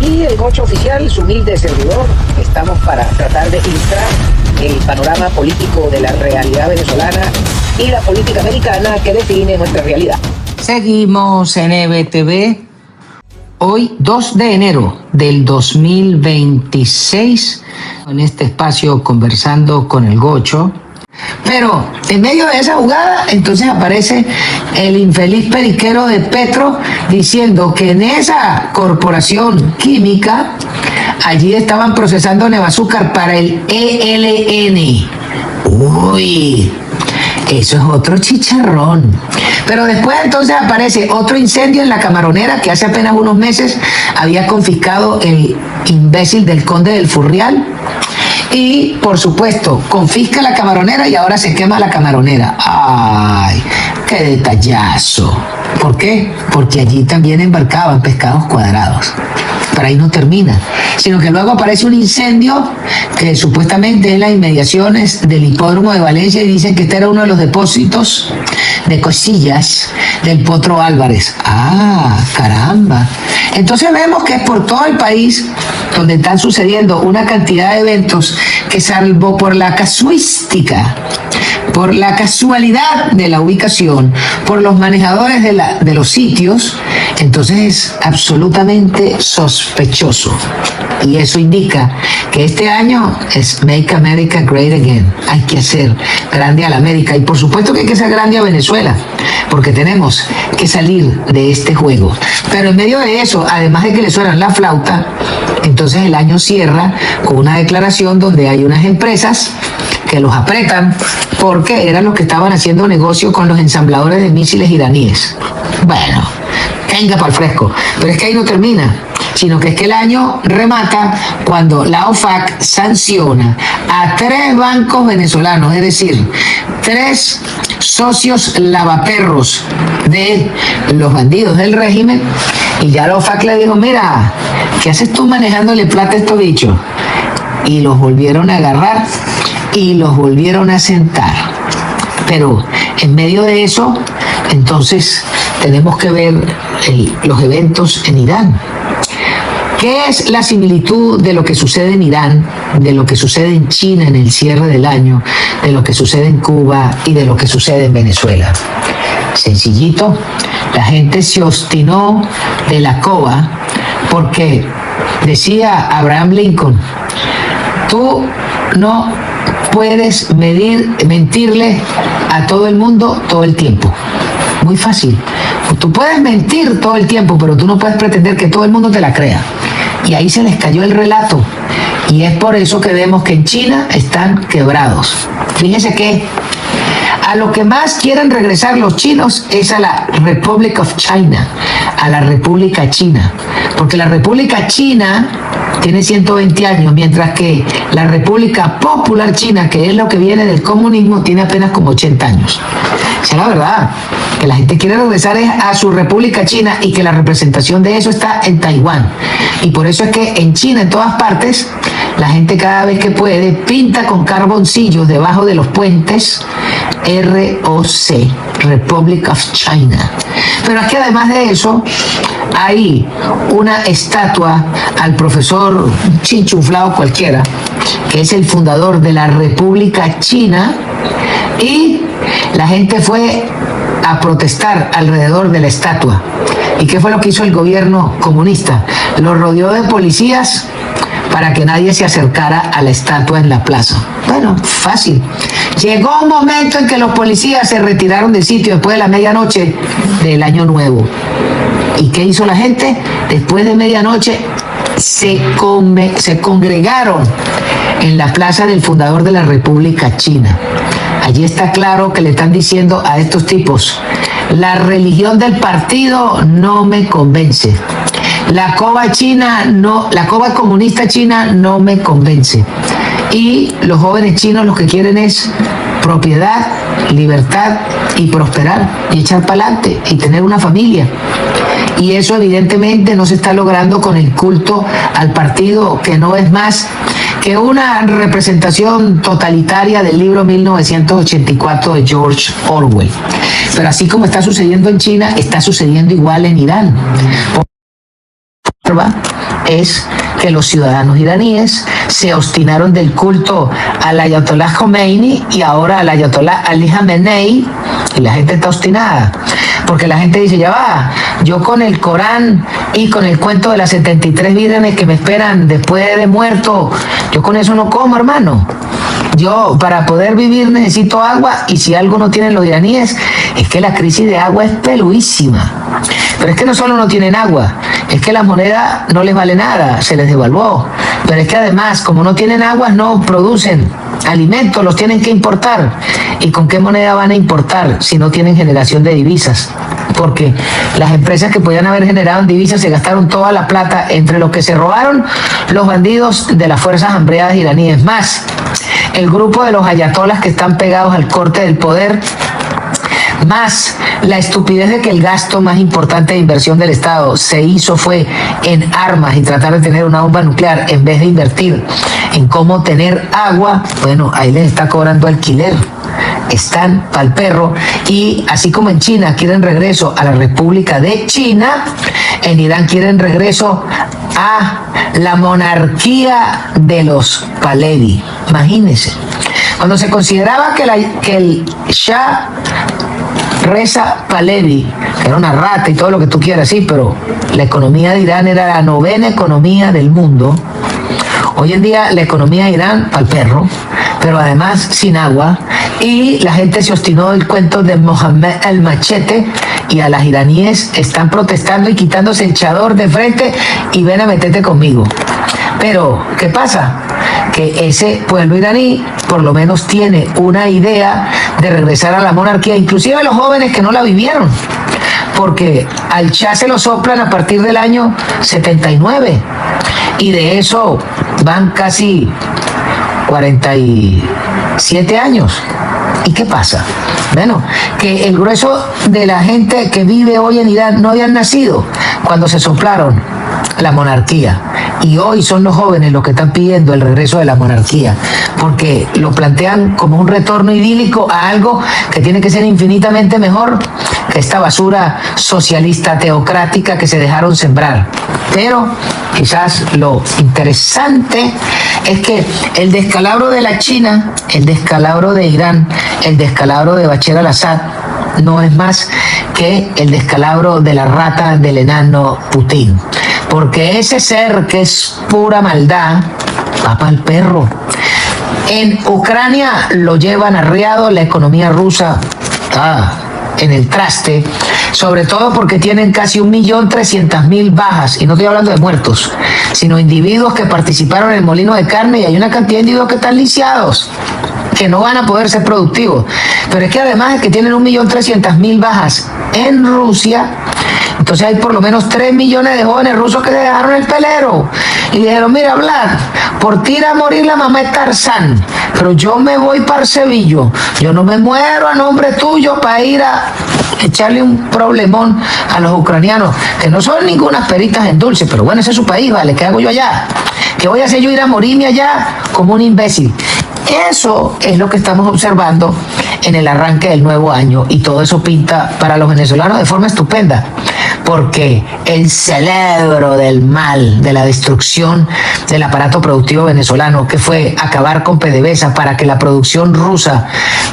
Y el Gocho Oficial, su humilde servidor, estamos para tratar de ilustrar el panorama político de la realidad venezolana y la política americana que define nuestra realidad. Seguimos en EBTV. Hoy, 2 de enero del 2026, en este espacio conversando con el Gocho. Pero en medio de esa jugada, entonces aparece el infeliz periquero de Petro diciendo que en esa corporación química, allí estaban procesando Nevazúcar para el ELN. Uy, eso es otro chicharrón. Pero después entonces aparece otro incendio en la Camaronera que hace apenas unos meses había confiscado el imbécil del Conde del Furrial. Y, por supuesto, confisca la Camaronera y ahora se quema la Camaronera. ¡Ay, qué detallazo! ¿Por qué? Porque allí también embarcaban pescados cuadrados. Pero ahí no termina, sino que luego aparece un incendio que supuestamente es en las inmediaciones del hipódromo de Valencia y dicen que este era uno de los depósitos de cosillas del Potro Álvarez. ¡Ah, caramba! Entonces vemos que es por todo el país donde están sucediendo una cantidad de eventos que, salvo por la casuística, por la casualidad de la ubicación, por los manejadores de los sitios, entonces es absolutamente sospechoso. Y eso indica que este año es Make America Great Again. Hay que hacer grande a la América. Y por supuesto que hay que hacer grande a Venezuela, porque tenemos que salir de este juego. Pero en medio de eso, además de que le suenan la flauta, entonces el año cierra con una declaración donde hay unas empresas que los apretan porque eran los que estaban haciendo negocio con los ensambladores de misiles iraníes. Bueno, venga para el fresco. Pero es que ahí no termina, sino que es que el año remata cuando la OFAC sanciona a 3 bancos venezolanos, es decir, 3 socios lavaperros de los bandidos del régimen, y ya la OFAC le dijo, mira, ¿qué haces tú manejándole plata a estos bichos? Y los volvieron a agarrar y los volvieron a sentar. Pero en medio de eso, entonces tenemos que ver los eventos en Irán. ¿Qué es la similitud de lo que sucede en Irán, de lo que sucede en China en el cierre del año, de lo que sucede en Cuba y de lo que sucede en Venezuela? Sencillito, la gente se obstinó de la coba porque decía Abraham Lincoln, tú no puedes mentirle a todo el mundo todo el tiempo. Muy fácil. Tú puedes mentir todo el tiempo, pero tú no puedes pretender que todo el mundo te la crea. Y ahí se les cayó el relato. Y es por eso que vemos que en China están quebrados. Fíjense que a lo que más quieren regresar los chinos es a la Republic of China, a la República China. Porque la República China tiene 120 años, mientras que la República Popular China, que es lo que viene del comunismo, tiene apenas como 80 años. Esa es la verdad, que la gente quiere regresar a su República China y que la representación de eso está en Taiwán. Y por eso es que en China, en todas partes, la gente cada vez que puede pinta con carboncillos debajo de los puentes ROC, Republic of China. Pero es que además de eso, hay una estatua al profesor chinchuflado cualquiera, que es el fundador de la República China, y la gente fue a protestar alrededor de la estatua. ¿Y qué fue lo que hizo el gobierno comunista? Lo rodeó de policías para que nadie se acercara a la estatua en la plaza. Bueno, fácil. Llegó un momento en que los policías se retiraron del sitio después de la medianoche del Año Nuevo. ¿Y qué hizo la gente? Después de medianoche se congregaron en la plaza del fundador de la República China. Allí está claro que le están diciendo a estos tipos, la religión del partido no me convence. La coba comunista china no me convence. Y los jóvenes chinos lo que quieren es propiedad, libertad y prosperar y echar para adelante y tener una familia. Y eso evidentemente no se está logrando con el culto al partido, que no es más que una representación totalitaria del libro 1984 de George Orwell. Pero así como está sucediendo en China, está sucediendo igual en Irán. es que los ciudadanos iraníes se obstinaron del culto al Ayatollah Khomeini y ahora al Ayatollah Ali Khamenei, y la gente está obstinada, porque la gente dice, ya va, yo con el Corán y con el cuento de las 73 vírgenes que me esperan después de muerto, yo con eso no como, hermano. Yo para poder vivir necesito agua, y si algo no tienen los iraníes es que la crisis de agua es peluísima. Pero es que no solo no tienen agua, es que la moneda no les vale nada, se les devaluó. Pero es que además, como no tienen agua, no producen alimentos, los tienen que importar. ¿Y con qué moneda van a importar si no tienen generación de divisas? Porque las empresas que podían haber generado en divisas se gastaron toda la plata entre lo que se robaron los bandidos de las fuerzas hambreadas iraníes, más el grupo de los ayatolas que están pegados al corte del poder, más la estupidez de que el gasto más importante de inversión del Estado se hizo fue en armas y tratar de tener una bomba nuclear en vez de invertir en cómo tener agua. Bueno, ahí les está cobrando alquiler. Están pa'l perro. Y así como en China quieren regreso a la República de China, en Irán quieren regreso a la monarquía de los Pahlavi. Imagínense, cuando se consideraba que el Shah Reza Pahlavi, que era una rata y todo lo que tú quieras, sí, pero la economía de Irán era la 9ª economía del mundo. Hoy en día la economía de Irán pa'l perro, pero además sin agua, y la gente se obstinó del cuento de Mohammed el Machete, y a las iraníes están protestando y quitándose el chador de frente y ven a meterte conmigo. Pero, ¿qué pasa? Que ese pueblo iraní por lo menos tiene una idea de regresar a la monarquía, inclusive los jóvenes que no la vivieron, porque al Shah se lo soplan a partir del año 79, y de eso van casi 47 años. ¿Y qué pasa? Bueno, que el grueso de la gente que vive hoy en Irán no habían nacido cuando se soplaron la monarquía, y hoy son los jóvenes los que están pidiendo el regreso de la monarquía, porque lo plantean como un retorno idílico a algo que tiene que ser infinitamente mejor que esta basura socialista teocrática que se dejaron sembrar. Pero quizás lo interesante es que el descalabro de la China, el descalabro de Irán, el descalabro de Bashar al-Assad no es más que el descalabro de la rata del enano Putin. Porque ese ser que es pura maldad va pa'l perro. En Ucrania lo llevan arreado, la economía rusa está en el traste, sobre todo porque tienen casi 1.300.000 bajas, y no estoy hablando de muertos, sino individuos que participaron en el molino de carne, y hay una cantidad de individuos que están lisiados, que no van a poder ser productivos. Pero es que además de que tienen 1.300.000 bajas en Rusia, entonces hay por lo menos 3 millones de jóvenes rusos que se dejaron el pelero y dijeron, mira, Vlad, por ti irá a morir la mamá de Tarzán, pero yo me voy para Sevilla, yo no me muero a nombre tuyo para ir a echarle un problemón a los ucranianos, que no son ninguna peritas en dulce, pero bueno, ese es su país, ¿vale? ¿Qué hago yo allá? ¿Qué voy a hacer yo ir a morirme allá como un imbécil? Eso es lo que estamos observando en el arranque del nuevo año, y todo eso pinta para los venezolanos de forma estupenda, porque el cerebro del mal, de la destrucción del aparato productivo venezolano, que fue acabar con PDVSA para que la producción rusa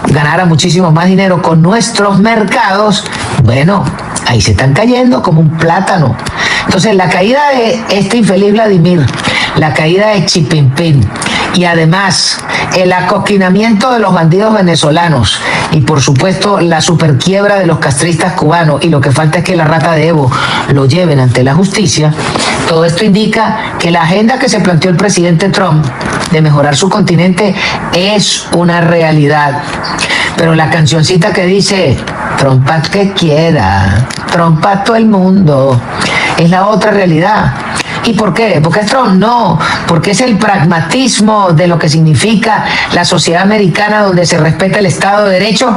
ganara muchísimo más dinero con nuestros mercados, bueno, ahí se están cayendo como un plátano. Entonces, la caída de este infeliz Vladimir, la caída de Xi Jinping, y además el acoquinamiento de los bandidos venezolanos, y por supuesto la superquiebra de los castristas cubanos, y lo que falta es que la rata de Evo lo lleven ante la justicia, todo esto indica que la agenda que se planteó el presidente Trump de mejorar su continente es una realidad. Pero la cancioncita que dice trompa que quiera, trompa todo el mundo, es la otra realidad. ¿Y por qué? ¿Porque es Trump? No, porque es el pragmatismo de lo que significa la sociedad americana, donde se respeta el Estado de Derecho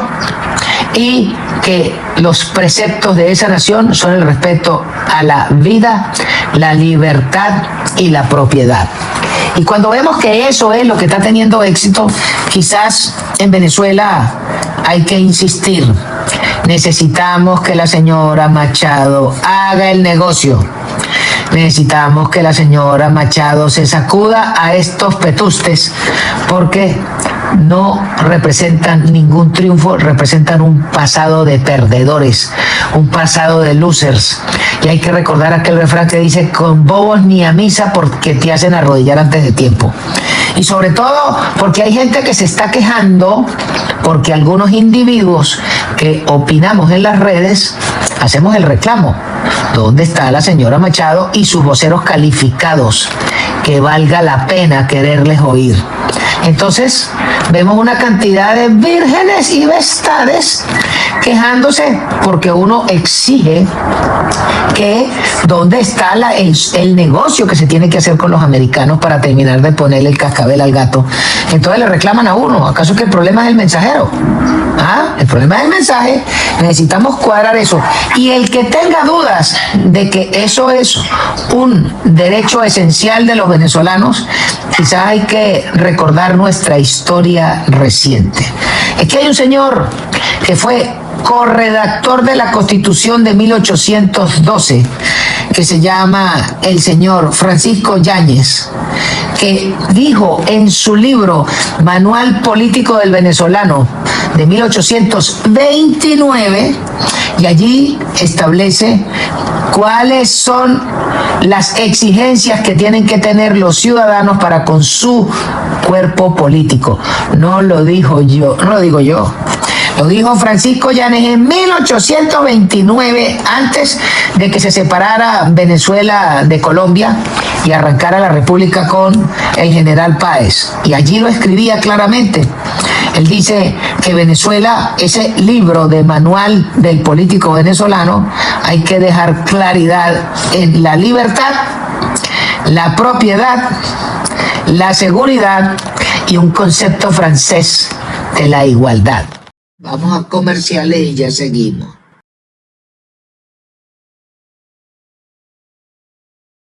y que los preceptos de esa nación son el respeto a la vida, la libertad y la propiedad. Y cuando vemos que eso es lo que está teniendo éxito, quizás en Venezuela hay que insistir. Necesitamos que la señora Machado haga el negocio necesitamos que la señora Machado se sacuda a estos petustes porque no representan ningún triunfo, representan un pasado de perdedores, un pasado de losers. Y hay que recordar aquel refrán que dice: con bobos ni a misa porque te hacen arrodillar antes de tiempo. Y sobre todo porque hay gente que se está quejando porque algunos individuos que opinamos en las redes hacemos el reclamo. ¿Dónde está la señora Machado y sus voceros calificados que valga la pena quererles oír? Entonces vemos una cantidad de vírgenes y bestades quejándose porque uno exige que dónde está el negocio que se tiene que hacer con los americanos para terminar de ponerle el cascabel al gato. Entonces le reclaman a uno: ¿acaso que el problema es el mensajero? ¿Ah? El problema es el mensaje. Necesitamos cuadrar eso. Y el que tenga dudas de que eso es un derecho esencial de los venezolanos, quizás hay que recordar nuestra historia reciente. Es que hay un señor que fue corredactor de la Constitución de 1812, que se llama el señor Francisco Yáñez, que dijo en su libro Manual Político del Venezolano de 1829, y allí establece cuáles son las exigencias que tienen que tener los ciudadanos para con su cuerpo político. No lo digo yo. Lo dijo Francisco Yáñez en 1829, antes de que se separara Venezuela de Colombia y arrancara la República con el general Páez. Y allí lo escribía claramente. Él dice que Venezuela, ese libro de manual del político venezolano, hay que dejar claridad en la libertad, la propiedad, la seguridad y un concepto francés de la igualdad. Vamos a comerciales y ya seguimos.